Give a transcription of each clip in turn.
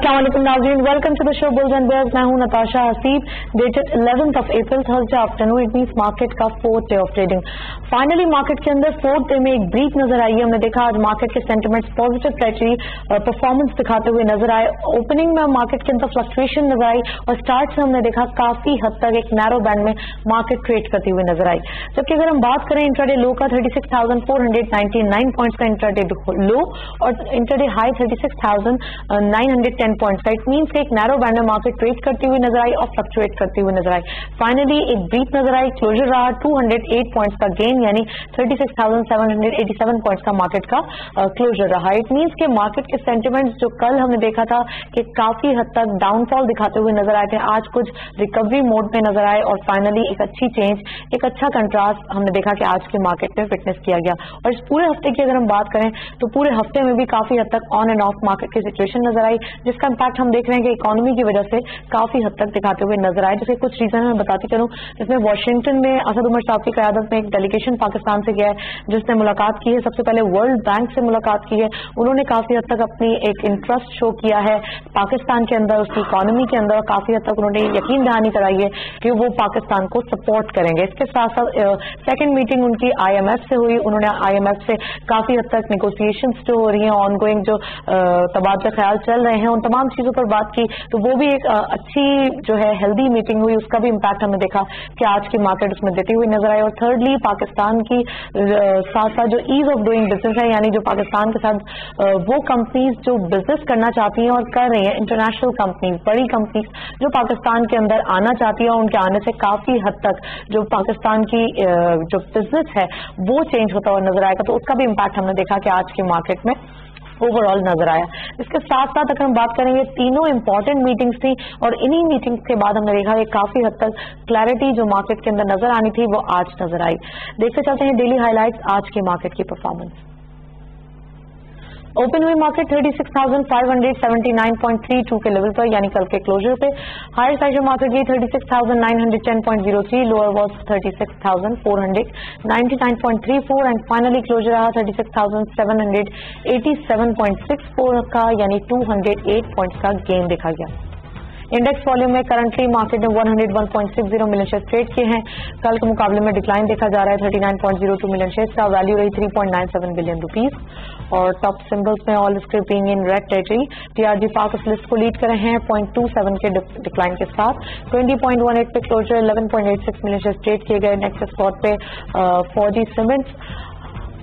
अस्सलाम वालेकुम नाज़रीन, welcome to the show bulls and bears. मैं हूं Natasha Haseeb. Dated 11th of April Thursday afternoon, it means market का 4th day of trading. Finally market के अंदर 4th डे में एक ब्रीथ नजर आई है। हमने देखा आज मार्केट के सेंटिमेंट्स पॉजिटिव टेरिटरी परफॉर्मेंस दिखाते हुए नजर आए। ओपनिंग में मार्केट के अंदर फ्लक्चुएशन नजर आई और स्टार्ट से हमने देखा काफी हद तक एक नैरो बैंड में मार्केट ट्रेड करती हुई नजर आई। जबकि अगर हम बात करें इंट्राडे लो का 36,499 पॉइंट्स का इंट्राडे लो और इंट्राडे हाई 36,910 पॉइंट्स का। इट मींस कि एक नैरो बैंड में मार्केट ट्रेड करती हुई नजर आई और फ्लक्चुएट करती हुई नजर आई। फाइनली एक ब्रीथ नजर आई, क्लोजर रहा 208 पॉइंट्स का गेन, यानी 36,787 पॉइंट्स का मार्केट का क्लोजर रहा। इट मींस कि मार्केट के सेंटिमेंट्स जो कल हमने देखा था कि काफी हद तक डाउनफॉल दिखाते हुए नजर आए थे, आज कुछ रिकवरी मोड में नजर आए और फाइनली एक अच्छी चेंज, एक अच्छा कंट्रास्ट हमने देखा कि आज के मार्केट में विटनेस किया गया। और इस पूरे हफ्ते की अगर हम बात करें तो पूरे हफ्ते में भी काफी हद तक ऑन एंड ऑफ मार्केट की सिचुएशन नजर आई, जिसका इंपैक्ट हम देख रहे हैं कि इकोनॉमी की वजह से काफी हद तक दिखाते हुए नजर आए। जैसे कुछ रीजन मैं बताती चलूं, जिसमें वाशिंगटन में असद उमर साहब की क़यादत में एक डेलीगेशन पाकिस्तान से गया है, जिसने मुलाकात की है। सबसे पहले वर्ल्ड बैंक से मुलाकात की है। उन्होंने काफी हद तक अपनी एक इंटरेस्ट शो किया है पाकिस्तान के अंदर, उसकी इकोनॉमी के अंदर, और काफी हद तक उन्होंने यकीन दहानी कराई है कि वो पाकिस्तान को सपोर्ट करेंगे। इसके साथ साथ सेकेंड मीटिंग उनकी IMF से हुई। उन्होंने IMF से काफी हद तक नेगोशिएशंस जो हो रही हैं, ऑनगोइंग जो तबादला ख्याल चल रहे हैं, उन तमाम चीजों पर बात की। तो वो भी एक अच्छी जो है हेल्दी मीटिंग हुई, उसका भी इम्पैक्ट हमने देखा कि आज की मार्केट उसमें देती हुई नजर आई। और थर्डली पाकिस्तान की साथ साथ जो ईज ऑफ डूइंग बिजनेस है, यानी जो पाकिस्तान के साथ वो कंपनीज जो बिजनेस करना चाहती हैं और कर रही हैं, इंटरनेशनल कंपनीज, बड़ी कंपनीज जो पाकिस्तान के अंदर आना चाहती है, और उनके आने से काफी हद तक जो पाकिस्तान की जो बिजनेस है वो चेंज होता हुआ नजर आएगा। तो उसका भी इम्पैक्ट हमने देखा कि आज की मार्केट में ओवरऑल नजर आया। इसके साथ साथ अगर हम बात करेंगे, तीनों इंपॉर्टेंट मीटिंग्स थी और इन्हीं मीटिंग्स के बाद हमने देखा कि काफी हद तक क्लैरिटी जो मार्केट के अंदर नजर आनी थी वो आज नजर आई। देखते चलते हैं डेली हाइलाइट्स आज की मार्केट की परफॉर्मेंस। ओपन हुई मार्केट 36,579.32 के लेवल पर, यानी कल के क्लोजर पे। हायर साइड जो मार्केट गई 36,910.03, lower was 36,499.34 and finally closure रहा 36,787.64 का, यानी 208 पॉइंट्स का गेन देखा गया। इंडेक्स वॉल्यूम में करंटली मार्केट में 101.60 मिलियन शेयर ट्रेड किए हैं। कल के मुकाबले में डिक्लाइन देखा जा रहा है 39.02 मिलियन शेयर का। वैल्यू रही 3.97 बिलियन रुपीस। और टॉप सिंबल्स में all script being in red territory. TRG पाक उस लिस्ट को लीड कर रहे हैं 0.27 के डिक्लाइन के साथ। 20.18 पे क्लोजर, 11.86 मिलियन शेयर ट्रेड किए गए। नेक्स्ट स्पॉट पे 4G सीमेंट्स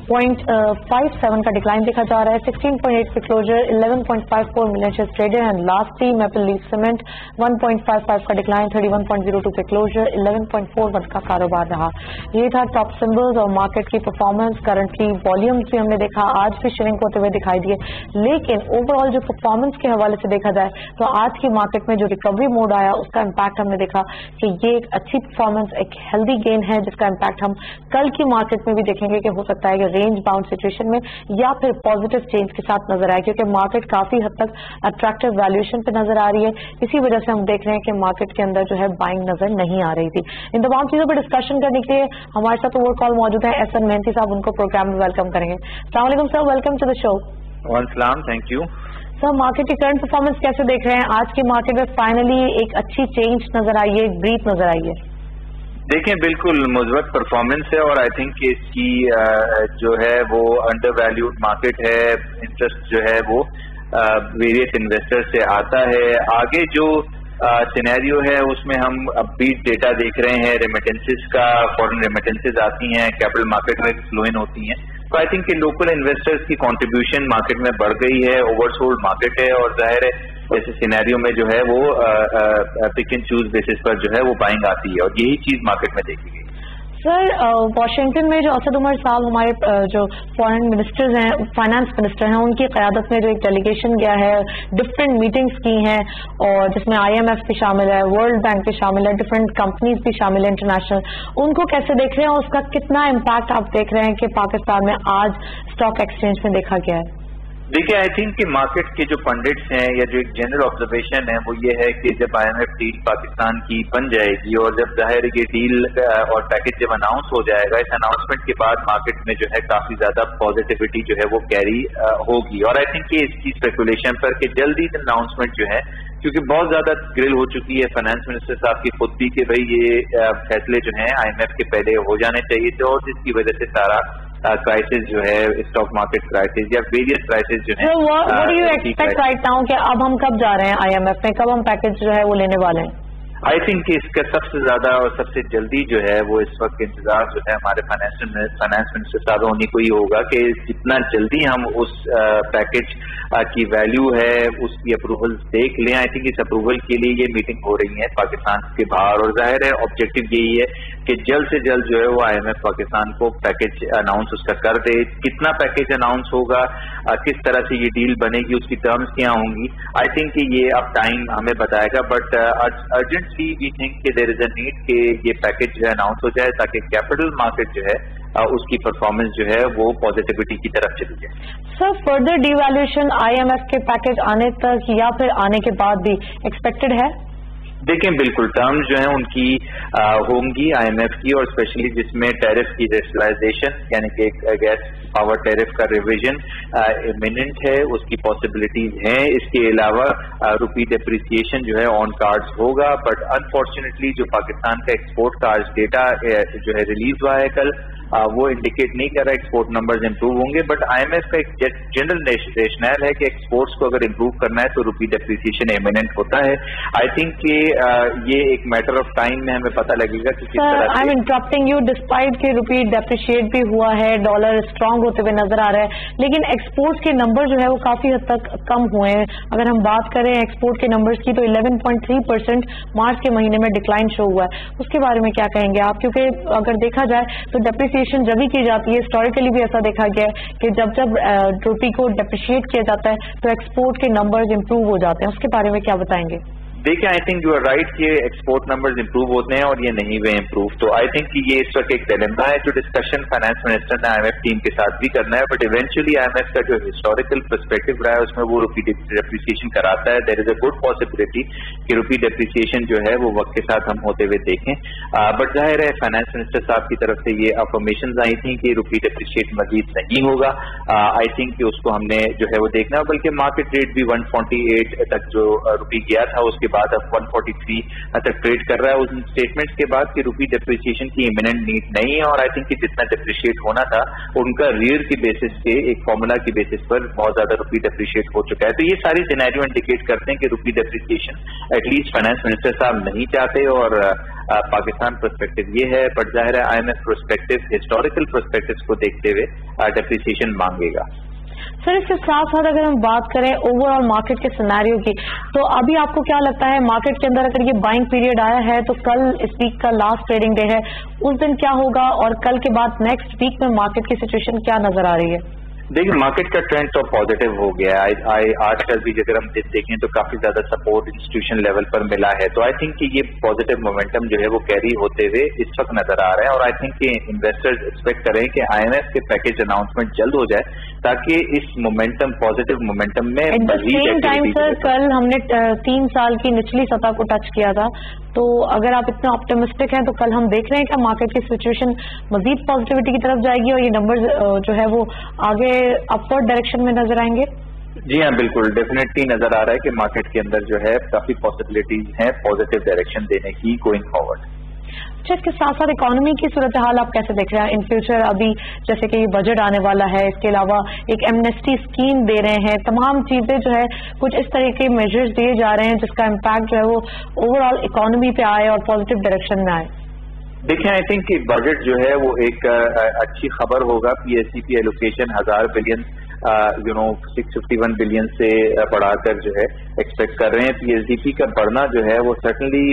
0.57 का डिक्लाइन देखा जा रहा है। 16.8 पे closure, 11.54 million share traded. And lastly maple leaf cement 1.55 का डिक्लाइन, 31.02 पे क्लोजर, 11.41 का कारोबार रहा। ये था टॉप सिंबल्स और मार्केट की परफॉर्मेंस। करंटली वॉल्यूम्स भी हमने देखा आज भी श्रिंक होते हुए दिखाई दिए, लेकिन ओवरऑल जो परफॉर्मेंस के हवाले से देखा जाए तो आज की मार्केट में जो रिकवरी मोड आया उसका इम्पैक्ट हमने देखा कि ये एक अच्छी परफॉर्मेंस, एक हेल्दी गेन है, जिसका इम्पैक्ट हम कल की मार्केट में भी देखेंगे कि हो सकता है कि रेंज बाउंड सिचुएशन में या फिर पॉजिटिव चेंज के साथ नजर आए, क्योंकि मार्केट काफी हद तक अट्रैक्टिव वैल्यूएशन पे नजर आ रही है। इसी वजह से हम देख रहे हैं कि मार्केट के अंदर जो है बाइंग नजर नहीं आ रही थी। इन तमाम चीजों पर डिस्कशन करने के लिए हमारे साथ ओवर कॉल मौजूद है एहसन मेहंती साहब, उनको प्रोग्राम में वेलकम करेंगे। अस्सलाम वालेकुम sir, welcome to the show. वालेकुम, थैंक यू सर। मार्केट की करंट परफॉर्मेंस कैसे देख रहे हैं? आज की मार्केट में फाइनली एक अच्छी चेंज नजर आई है, एक ब्रीथ नजर आई है। देखें, बिल्कुल मुस्बत परफॉर्मेंस है और आई थिंक कि इसकी जो है वो अंडर वैल्यूड मार्केट है। इंटरेस्ट जो है वो वेरियस इन्वेस्टर से आता है। आगे जो सिनेरियो है उसमें हम अब भी डेटा देख रहे हैं रेमिटेंसेस का, फॉरेन रेमिटेंसेस आती हैं, कैपिटल मार्केट में फ्लो इन होती हैं। तो आई थिंक कि लोकल इन्वेस्टर्स की कंट्रीब्यूशन मार्केट में बढ़ गई है। ओवरसोल्ड मार्केट है और जाहिर है ऐसे सिनेरियो में जो है वो पिक एंड चूज बेसिस पर जो है वो बाइंग आती है और यही चीज मार्केट में देखी गई। सर, वाशिंगटन में जो असद उमर साहब हमारे जो फॉरेन मिनिस्टर्स हैं, फाइनेंस मिनिस्टर हैं, उनकी क़यादत में जो एक डेलीगेशन गया है, डिफरेंट मीटिंग्स की हैं और जिसमें IMF भी शामिल है, वर्ल्ड बैंक भी शामिल है, डिफरेंट कंपनीज भी शामिल है इंटरनेशनल, उनको कैसे देख रहे हैं और उसका कितना इम्पैक्ट आप देख रहे हैं कि पाकिस्तान में आज स्टॉक एक्सचेंज में देखा गया है? देखिए, आई थिंक कि मार्केट के जो पंडिट्स हैं या जो एक जनरल ऑब्जर्वेशन है वो ये है कि जब IMF डील पाकिस्तान की बन जाएगी और जब जाहिर है कि डील और पैकेज जब अनाउंस हो जाएगा, इस अनाउंसमेंट के बाद मार्केट में जो है काफी ज्यादा पॉजिटिविटी जो है वो कैरी होगी। और आई थिंक कि इसकी स्पेकुलेशन पर कि जल्दी अनाउंसमेंट जो है, क्योंकि बहुत ज्यादा ग्रिल हो चुकी है फाइनेंस मिनिस्टर साहब की खुद भी कि भाई ये फैसले जो हैं IMF के पहले हो जाने चाहिए थे और जिसकी वजह से सारा क्राइसिस जो है, स्टॉक मार्केट क्राइसिस या वेरियस क्राइसिस जो है। What do you expect right now कि अब हम कब जा रहे हैं IMF में, कब हम पैकेज जो है वो लेने वाले हैं? आई थिंक कि इसका सबसे ज्यादा और सबसे जल्दी जो है वो इस वक्त इंतजार जो है हमारे फाइनेंस मिनिस्टर साहब होने को ही होगा कि जितना जल्दी हम उस पैकेज की वैल्यू है उसकी अप्रूवल देख लें। आई थिंक इस अप्रूवल के लिए ये मीटिंग हो रही है पाकिस्तान के बाहर और जाहिर है ऑब्जेक्टिव यही है कि जल्द से जल्द जो है वो IMF पाकिस्तान को पैकेज अनाउंस उसका कर दे। कितना पैकेज अनाउंस होगा, किस तरह से ये डील बनेगी, उसकी टर्म्स क्या होंगी, आई थिंक कि ये अब टाइम हमें बताएगा। बट अर्जेंटली वी थिंक कि देयर इज अ नीड कि ये पैकेज जो है अनाउंस हो जाए ताकि कैपिटल मार्केट जो है उसकी परफॉर्मेंस जो है वो पॉजिटिविटी की तरफ चली जाए। सर, फर्दर डिवैल्यूएशन IMF के पैकेज आने तक या फिर आने के बाद भी एक्सपेक्टेड है? देखें, बिल्कुल टर्म्स जो है उनकी होंगी IMF की, और स्पेशली जिसमें टैरिफ की रेशनलाइजेशन यानी कि गैस पावर टैरिफ का रिवीजन इमिनेंट है, उसकी पॉसिबिलिटीज हैं। इसके अलावा रुपी डेप्रिसिएशन जो है ऑन कार्ड्स होगा। बट अनफॉर्चुनेटली जो पाकिस्तान का एक्सपोर्ट का आज डेटा जो है रिलीज हुआ है कल, वो इंडिकेट नहीं कर रहा एक्सपोर्ट नंबर्स इंप्रूव होंगे। बट IMF का एक जनरल रेशनल है कि एक्सपोर्ट्स को अगर इंप्रूव करना है तो रुपी डेप्रिसिएशन इमिनेंट होता है। आई थिंक कि ये एक मैटर ऑफ टाइम में हमें पता लगेगा कि किस तरह से। I am interrupting you, despite कि रुपी डेप्रिशिएट भी हुआ है, डॉलर स्ट्रांग होते हुए नजर आ रहा है, लेकिन एक्सपोर्ट्स के नंबर जो है वो काफी हद तक कम हुए हैं। अगर हम बात करें एक्सपोर्ट के नंबर्स की तो 11.3% मार्च के महीने में डिक्लाइन शो हुआ है। उसके बारे में क्या कहेंगे आप? क्योंकि अगर देखा जाए तो डेप्रिसिएशन जब भी की जाती है, हिस्टोरिकली भी ऐसा देखा गया है कि जब रुपी को डेप्रिशिएट किया जाता है तो एक्सपोर्ट के नंबर्स इंप्रूव हो जाते हैं। उसके बारे में क्या बताएंगे? देखिए, I think you are right कि एक्सपोर्ट नंबर्स इंप्रूव होते हैं और ये नहीं हुए इंप्रूव। तो आई थिंक कि ये इस वक्त एक डिलेमा है जो डिस्कशन फाइनेंस मिनिस्टर ने IMF टीम के साथ भी करना है। बट इवेंचुअली IMF का जो हिस्टोरिकल पर्सपेक्टिव रहा है उसमें वो रुपी डेप्रिसिएशन कराता है। There is a good possibility कि रुपी डेप्रिसिएशन जो है वो वक्त के साथ हम होते हुए देखें। बट जाहिर है फाइनेंस मिनिस्टर साहब की तरफ से ये अफर्मेशन आई थी कि रुपी डेप्रिसिएट मजीद नहीं होगा। आई थिंक कि उसको हमने जो है वो देखना, बल्कि मार्केट रेट भी 148 तक जो रुपी गया था उसके बाद अब 143 तक ट्रेड कर रहा है। उन स्टेटमेंट्स के बाद कि रुपी डेप्रिसिएशन की इमिनेंट नीड नहीं है और आई थिंक कि जितना डेप्रिशिएट होना था उनका रियर की बेसिस पे एक फॉर्मूला की बेसिस पर बहुत ज्यादा रुपी डेप्रिशिएट हो चुका है। तो ये सारी सिनेरियो इंडिकेट करते हैं कि rupee depreciation at least finance minister साहब नहीं चाहते और पाकिस्तान पर्सपेक्टिव ये है। बट जाहिर है IMF पर्सपेक्टिव हिस्टोरिकल पर्सपेक्टिव को देखते हुए डेप्रिसिएशन मांगेगा। सर, इसके साथ साथ अगर हम बात करें ओवरऑल मार्केट के सिनेरियो की, तो अभी आपको क्या लगता है मार्केट के अंदर अगर ये बाइंग पीरियड आया है तो कल इस वीक का लास्ट ट्रेडिंग डे है, उस दिन क्या होगा और कल के बाद नेक्स्ट वीक में मार्केट की सिचुएशन क्या नजर आ रही है? देखिए, मार्केट का ट्रेंड तो पॉजिटिव हो गया है। आज कल भी अगर हम देखें तो काफी ज्यादा सपोर्ट इंस्टीट्यूशन लेवल पर मिला है। तो आई थिंक कि ये पॉजिटिव मोमेंटम जो है वो कैरी होते हुए इस वक्त नजर आ रहा है और आई थिंक कि इन्वेस्टर्स एक्सपेक्ट करें कि IMF के पैकेज अनाउंसमेंट जल्द हो जाए ताकि इस मोमेंटम पॉजिटिव मोमेंटम में at the same time sir कल हमने 3 साल की निचली सतह को टच किया था, तो अगर आप इतना ऑप्टिमिस्टिक हैं तो कल हम देख रहे हैं कि मार्केट की सिचुएशन मजीद पॉजिटिविटी की तरफ जाएगी और ये नंबर्स जो है वो आगे अपवर्ड डायरेक्शन में नजर आएंगे? जी हाँ, बिल्कुल डेफिनेटली नजर आ रहा है कि मार्केट के अंदर जो है काफी पॉसिबिलिटीज हैं पॉजिटिव डायरेक्शन देने की गोइंग फॉरवर्ड। अच्छा, इसके साथ साथ इकोनॉमी की सूरत हाल आप कैसे देख रहे हैं इन फ्यूचर? अभी जैसे कि बजट आने वाला है, इसके अलावा एक एमनेस्टी स्कीम दे रहे हैं, तमाम चीजें जो है कुछ इस तरह के मेजर्स दिए जा रहे हैं जिसका इम्पैक्ट जो है वो ओवरऑल इकोनॉमी पे आए और पॉजिटिव डायरेक्शन में आए। देखिए, आई थिंक कि बजट जो है वो एक अच्छी खबर होगा। PSC की एलोकेशन 1000 बिलियन 651 बिलियन से बढ़ाकर जो है एक्सपेक्ट कर रहे हैं। PSDP का बढ़ना जो है वो certainly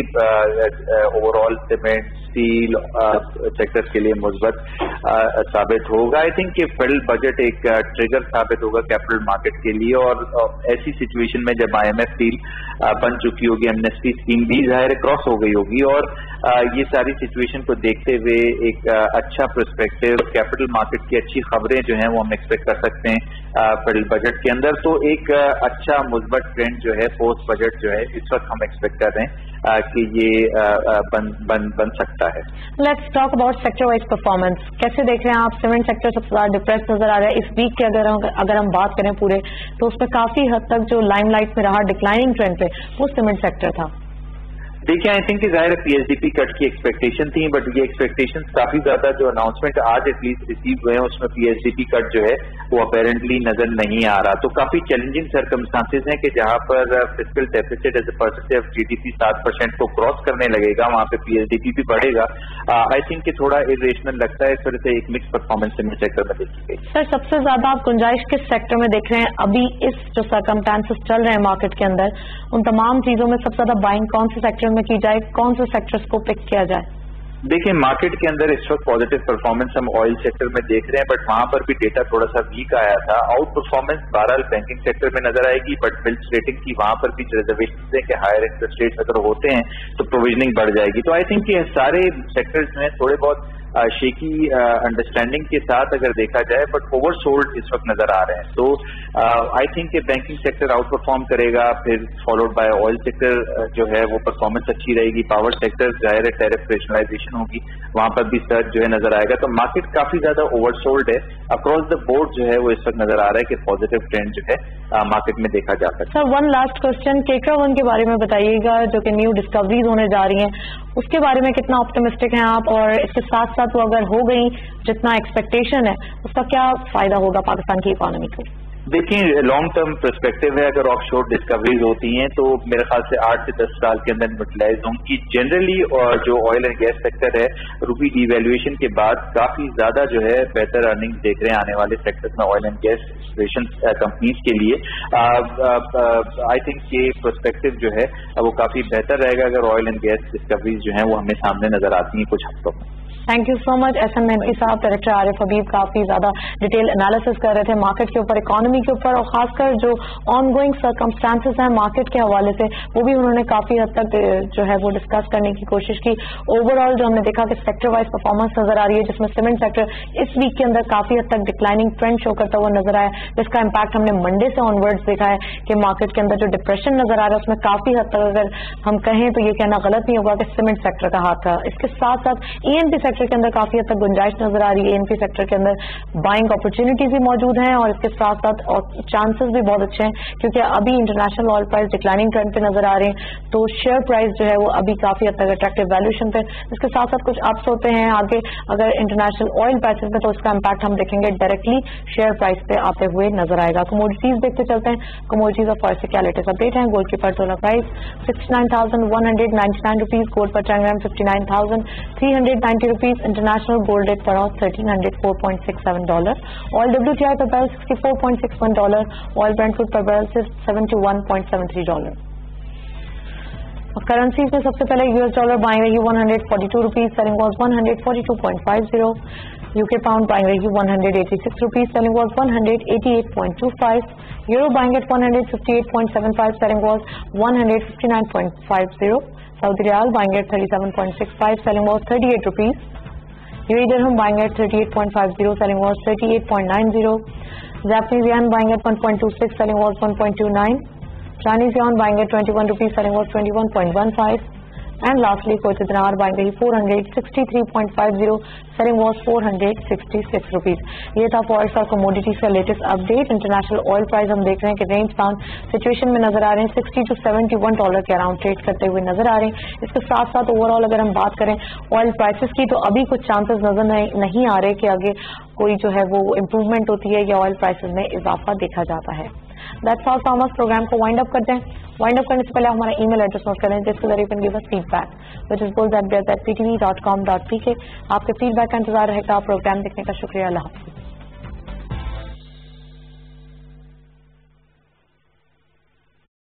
overall cement, steel sector के लिए मुस्बत साबित होगा। आई थिंक कि फेडरल बजट एक ट्रिगर साबित होगा कैपिटल मार्केट के लिए, और ऐसी सिचुएशन में जब IMF डील बन चुकी होगी, एमनेस्टी स्कीम भी ज़ाहिर क्रॉस हो गई होगी, और ये सारी सिचुएशन को देखते हुए एक अच्छा पर्सपेक्टिव, कैपिटल मार्केट की अच्छी खबरें जो हैं वो हम एक्सपेक्ट कर सकते हैं फेडरल बजट के अंदर। तो एक अच्छा मुस्बत ट्रेंड जो है पोस्ट बजट जो है इस वक्त हम एक्सपेक्ट कर रहे हैं कि ये बन सकता है। Let's talk about sector wise performance. कैसे देख रहे हैं आप? सीमेंट सेक्टर सबसे ज्यादा डिप्रेस नजर आ रहा है इस वीक के। अगर हम बात करें पूरे, तो उसमें काफी हद तक जो लाइमलाइट में रहा डिक्लाइनिंग ट्रेंड पे, वो सीमेंट सेक्टर था। देखिए, आई थिंक ज़ाहिर PSDP कट की एक्सपेक्टेशन थी, बट ये एक्सपेक्टेशन काफी ज्यादा जो अनाउंसमेंट आज एटलीस्ट रिसीव हुए हैं उसमें PSDP कट जो है वो अपेरेंटली नजर नहीं आ रहा। तो काफी चैलेंजिंग सर्कमस्टांसेस हैं कि जहां पर fiscal deficit as a percentage of GDP 7% को क्रॉस करने लगेगा, वहां पे PSDP भी बढ़ेगा। आई थिंक कि थोड़ा इरेशनल लगता है, इस वजह से एक मिक्स परफॉर्मेंस सीमेंट सेक्टर में देखी गई। सर, सबसे ज्यादा आप गुंजाइश किस सेक्टर में देख रहे हैं अभी इस जो सर्कमस्टांसेस चल रहे हैं मार्केट के अंदर? उन तमाम चीजों में सबसे ज्यादा बाइंग कौन से सेक्टर में की जाए, कौन से सेक्टर्स को पिक किया जाए? देखिए, मार्केट के अंदर इस वक्त पॉजिटिव परफॉर्मेंस हम ऑयल सेक्टर में देख रहे हैं, बट वहां पर भी डेटा थोड़ा सा वीक आया था। आउट परफॉर्मेंस बहरहाल बैंकिंग सेक्टर में नजर आएगी, बट फिल्स रेटिंग की वहां पर भी रिजर्वेशन है कि हायर इंटरेस्ट रेट अगर होते हैं तो प्रोविजनिंग बढ़ जाएगी। तो आई थिंक ये सारे सेक्टर्स जो हैं थोड़े बहुत शेकी अंडरस्टैंडिंग के साथ अगर देखा जाए, बट ओवरसोल्ड इस वक्त नजर आ रहे हैं। तो आई थिंक कि बैंकिंग सेक्टर आउट परफॉर्म करेगा, फिर फॉलोड बाय ऑयल सेक्टर जो है वो परफॉर्मेंस अच्छी रहेगी। पावर सेक्टर जाहिर है टैरिफ रेशनलाइजेशन होगी, वहां पर भी सर्च जो है नजर आएगा। तो मार्केट काफी ज्यादा ओवरसोल्ड है, अक्रॉस द बोर्ड जो है वो इस वक्त नजर आ रहा है कि पॉजिटिव ट्रेंड जो है मार्केट में देखा जा सकता है। सर, वन लास्ट क्वेश्चन, केकरा वन के बारे में बताइएगा, जो कि न्यू डिस्कवरीज होने जा रही हैं, उसके बारे में कितना ऑप्टिमिस्टिक हैं आप? और इसके साथ साथ वो अगर हो गई जितना एक्सपेक्टेशन है, उसका क्या फायदा होगा पाकिस्तान की इकोनॉमी को? देखिए, लॉन्ग टर्म पर्सपेक्टिव है, अगर ऑफशोर डिस्कवरीज होती हैं तो मेरे ख्याल से 8 से 10 साल के अंदर यूटिलाइज होंगी। जनरली जो ऑयल एंड गैस सेक्टर है, रुपी डिवैल्यूएशन के बाद काफी ज्यादा जो है बेहतर अर्निंग्स देख रहे हैं आने वाले सेक्टर में oil and gas exploration companies के लिए। आई थिंक ये पर्सपेक्टिव जो है वो काफी बेहतर रहेगा अगर ऑयल एंड गैस डिस्कवरीज जो है वो हमें सामने नजर आती हैं कुछ हफ्तों में। Thank you so much SN mehndi साहब। डायरेक्टर आरिफ हबीब काफी ज्यादा डिटेल एनालिसिस कर रहे थे मार्केट के ऊपर, इकोनॉमी के ऊपर, और खासकर जो ऑन गोइंग सर्कमस्टांसेस हैं मार्केट के हवाले से, वो भी उन्होंने काफी हद तक जो है वो डिस्कस करने की कोशिश की। ओवरऑल जो हमने देखा कि सेक्टर वाइज परफॉर्मेंस नजर आ रही है, जिसमें सीमेंट सेक्टर इस वीक के अंदर काफी हद तक डिक्लाइनिंग ट्रेंड शो करता हुआ नजर आया, जिसका इम्पैक्ट हमने मंडे से ऑनवर्ड्स देखा है कि मार्केट के अंदर जो डिप्रेशन नजर आ रहा है उसमें काफी हद तक अगर हम कहें तो ये कहना गलत नहीं होगा कि सीमेंट सेक्टर का हाथ था। इसके साथ साथ ENP सेक्टर के अंदर काफी हद तक गुंजाइश नजर आ रही है। ENP सेक्टर के अंदर बाइंग अपॉर्चुनिटीज भी मौजूद हैं, और इसके साथ साथ चांसेस भी बहुत अच्छे हैं, क्योंकि अभी international oil price declining trend पे नजर आ रहे हैं, तो शेयर प्राइस जो है वो अभी काफी हद तक अट्रैक्टिव वैल्यूएशन पे। इसके साथ साथ कुछ अप्स होते हैं आगे अगर इंटरनेशनल ऑयल प्राइसेस में, तो उसका इम्पैक्ट हम देखेंगे डायरेक्टली शेयर प्राइस पे आते हुए नजर आएगा। कमोडिटीज देखते चलते हैं, कमोडिटीज ऑफ फॉरेक्स क्या लेटेस्ट अपडेट है। गोल्ड की पर तोला प्राइस 69,199 रुपीज, गोल्ड पर 10 ग्राम 59,390 रुपीज, इंटरनेशनल गोल्ड रेट पर 1304.67 डॉलर, ऑयल WTI पर barrel 64.61 dollar, oil Brent crude पर बैरल 71.73 डॉलर। करेंसीज में सबसे पहले US डॉलर बाइंग रही 142 rupees, selling was 142.50, UK pound buying रही 186 rupees, selling was 188.25, euro buying eight 158.75, selling was 159.50, Saudi riyal buying at 37.65, selling was 38 rupees, UAE dirham buying at 38.50, selling was 38.90. Japanese yen buying at 1.26, selling was 1.29. Chinese yuan buying at 21 rupees, selling was 21.15. And lastly, Kuwait dinar buying रही 463.50, selling was 466 rupees. ये था forex और commodities का latest update. International oil price हम देख रहे हैं कि रेंज बाउंड सिचुएशन में नजर आ रहे हैं, 60 to 71 डॉलर के अराउंड ट्रेड करते हुए नजर आ रहे हैं। इसके साथ साथ ओवरऑल अगर हम बात करें ऑयल प्राइसेस की, तो अभी कुछ चांसेस नजर नहीं आ रहे कि आगे कोई जो है वो इम्प्रूवमेंट होती है या ऑयल प्राइसेस में इजाफा देखा जाता है। That's all from us. Program को वाइंड अप करते हैं। वाइंड अप करने से पहले हमारा ईमेल एड्रेस नोट करें, जिसके जरिए can give us feedback, which is bulls@ptv.com.pk। आपके फीडबैक का इंतजार रहेगा। प्रोग्राम देखने का शुक्रिया। अल्लाह हाफ़िज़।